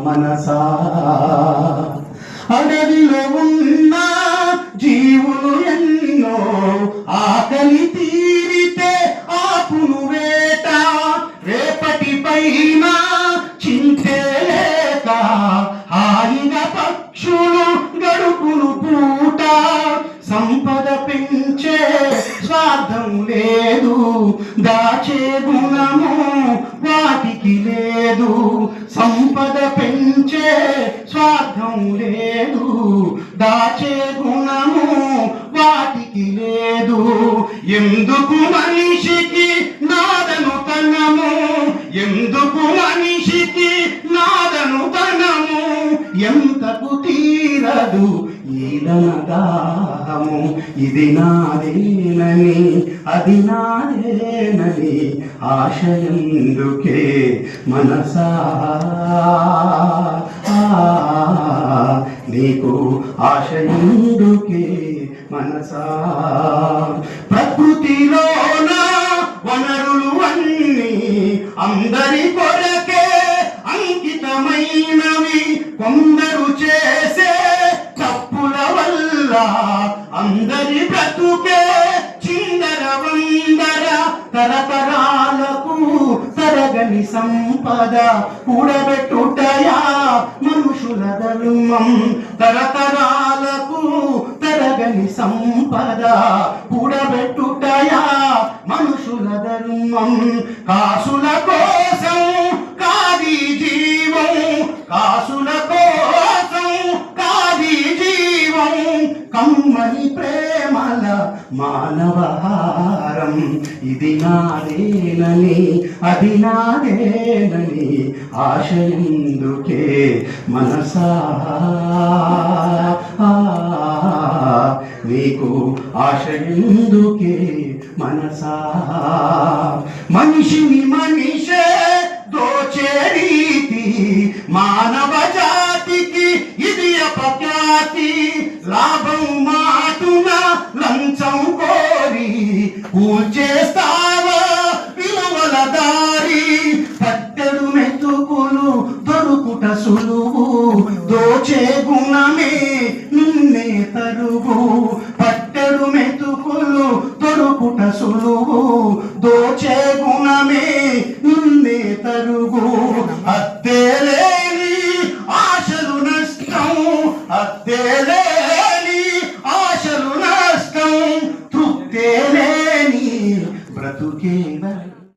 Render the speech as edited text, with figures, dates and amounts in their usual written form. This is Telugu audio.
మనసా అడవిలో ఉన్న జీవులు ఎన్నో ఆకలి తీరితే ఆపును వేట రేపటి పైన చింతే లేక హాయిగా పక్షులు గడుపును పూట సంపద పెంచే స్వార్థం లేదు దాచే గుణము వాటికి లేదు సంపద పెంచే స్వార్థం లేదు దాచే గుణము వాటికి లేదు ఎందుకు మనిషికి నాదను తనము ఎందుకు మనిషికి నాదను తనము ఎంతకు తీరదు ఈదనదాహము ఇది నాదేనని అది నాదేనని ఆశయందుకే మనసా నీకు ఆశయందుకే మనసా ప్రకృతిలోన వనరులు అన్నీ అందరి కొరకే అంకితమైనవి కొందరు చేసే తప్పుల వల్ల అందరి బ్రతుకే చిందర వందర తరతరాలకు తరగని సంపద కూడబెట్టుటయా మనుషుల ధర్మం తరతరాలకు తరగని సంపద కూడబెట్టుటయా మనుషుల ధర్మం కాసుల కోసం కాది జీవం కాసుల కోసం కాది జీవం కమ్మని ప్రేమల మానవహారం ఇది నాదేనని అది నాదేనని ఆశయందుకే మనసా నీకు ఆశయందుకే మనసా మనిషిని మనిషే దోచే రీతి మానవ జాతికి ఇది అపఖ్యాతి లాభం మాటున లంచం కోరి కూల్చేస్తావా విలువల దారి పట్టెడు మెతుకులు దొరుకుట సులువు దోచే గుణమే నిన్నే తరుగు పట్టెడు మెతుకులు దొరుకుట సులువు దోచే గుణమే నిన్నే తరుగు